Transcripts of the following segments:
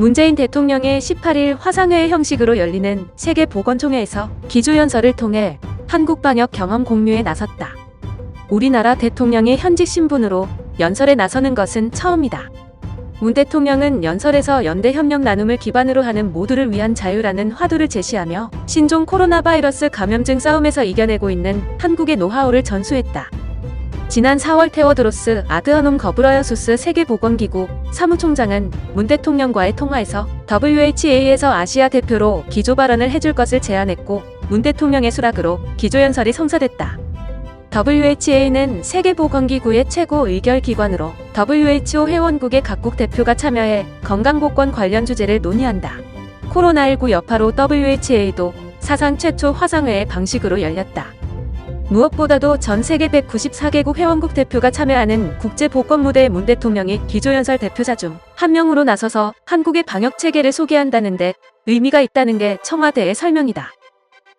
문재인 대통령의 18일 화상회의 형식으로 열리는 세계보건총회에서 기조연설을 통해 한국 방역 경험 공유에 나섰다. 우리나라 대통령이 현직 신분으로 연설에 나서는 것은 처음이다. 문 대통령은 연설에서 연대 협력 나눔을 기반으로 하는 모두를 위한 자유라는 화두를 제시하며 신종 코로나 바이러스 감염증 싸움에서 이겨내고 있는 한국의 노하우를 전수했다. 지난 4월 테워드로스 아드하놈 거브라여수스 세계보건기구 사무총장은 문 대통령과의 통화에서 WHA에서 아시아 대표로 기조 발언을 해줄 것을 제안했고 문 대통령의 수락으로 기조연설이 성사됐다. WHA는 세계보건기구의 최고 의결기관으로 WHO 회원국의 각국 대표가 참여해 건강보건 관련 주제를 논의한다. 코로나19 여파로 WHA도 사상 최초 화상회의 방식으로 열렸다. 무엇보다도 전 세계 194개국 회원국 대표가 참여하는 국제보건무대의 문 대통령이 기조연설 대표자 중 한 명으로 나서서 한국의 방역체계를 소개한다는 데 의미가 있다는 게 청와대의 설명이다.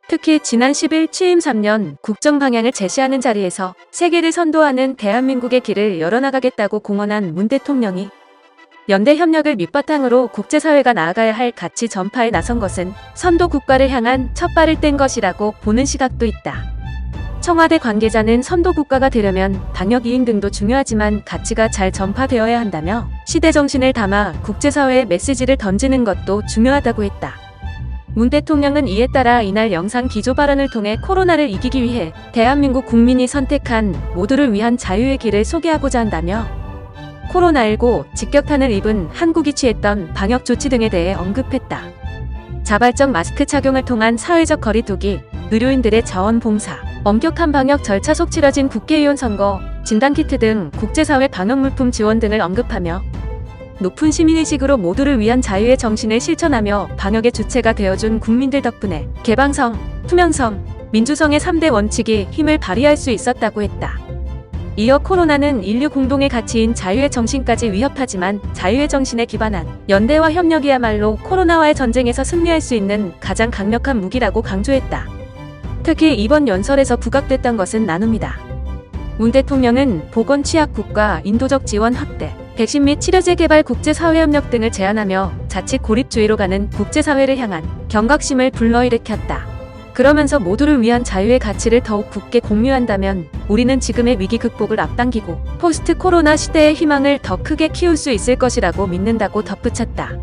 특히 지난 10일 취임 3년 국정 방향을 제시하는 자리에서 세계를 선도하는 대한민국의 길을 열어나가겠다고 공언한 문 대통령이 연대 협력을 밑바탕으로 국제사회가 나아가야 할 가치 전파에 나선 것은 선도 국가를 향한 첫 발을 뗀 것이라고 보는 시각도 있다. 청와대 관계자는 선도 국가가 되려면 방역 이익 등도 중요하지만 가치가 잘 전파되어야 한다며 시대 정신을 담아 국제사회에 메시지를 던지는 것도 중요하다고 했다. 문 대통령은 이에 따라 이날 영상 기조 발언을 통해 코로나를 이기기 위해 대한민국 국민이 선택한 모두를 위한 자유의 길을 소개하고자 한다며 코로나19 직격탄을 입은 한국이 취했던 방역 조치 등에 대해 언급했다. 자발적 마스크 착용을 통한 사회적 거리두기, 의료인들의 자원봉사, 엄격한 방역 절차 속 치러진 국회의원 선거, 진단키트 등 국제사회 방역물품 지원 등을 언급하며 높은 시민의식으로 모두를 위한 자유의 정신을 실천하며 방역의 주체가 되어준 국민들 덕분에 개방성, 투명성, 민주성의 3대 원칙이 힘을 발휘할 수 있었다고 했다. 이어 코로나는 인류 공동의 가치인 자유의 정신까지 위협하지만 자유의 정신에 기반한 연대와 협력이야말로 코로나와의 전쟁에서 승리할 수 있는 가장 강력한 무기라고 강조했다. 특히 이번 연설에서 부각됐던 것은 나눔이다. 문 대통령은 보건 취약국가 인도적 지원 확대, 백신 및 치료제 개발 국제사회협력 등을 제안하며 자칫 고립주의로 가는 국제사회를 향한 경각심을 불러일으켰다. 그러면서 모두를 위한 자유의 가치를 더욱 굳게 공유한다면 우리는 지금의 위기 극복을 앞당기고 포스트 코로나 시대의 희망을 더 크게 키울 수 있을 것이라고 믿는다고 덧붙였다.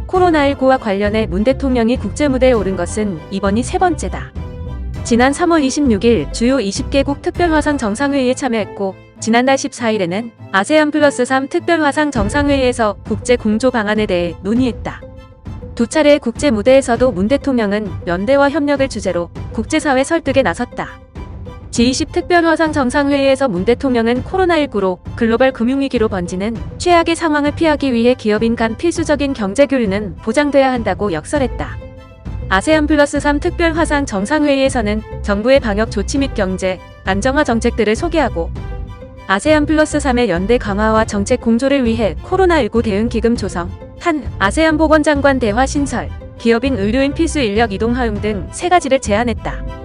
코로나19와 관련해 문 대통령이 국제무대에 오른 것은 이번이 세 번째다. 지난 3월 26일 주요 20개국 특별화상 정상회의에 참여했고 지난달 14일에는 아세안 플러스 3 특별화상 정상회의에서 국제 공조 방안에 대해 논의했다. 두 차례의 국제 무대에서도 문 대통령은 연대와 협력을 주제로 국제사회 설득에 나섰다. G20 특별화상 정상회의에서 문 대통령은 코로나19로 글로벌 금융위기로 번지는 최악의 상황을 피하기 위해 기업인 간 필수적인 경제교류는 보장돼야 한다고 역설했다. 아세안 플러스 3 특별화상 정상회의에서는 정부의 방역 조치 및 경제, 안정화 정책들을 소개하고 아세안 플러스 3의 연대 강화와 정책 공조를 위해 코로나19 대응 기금 조성, 한 아세안 보건장관 대화 신설, 기업인 의료인 필수 인력 이동 허용 등 세 가지를 제안했다.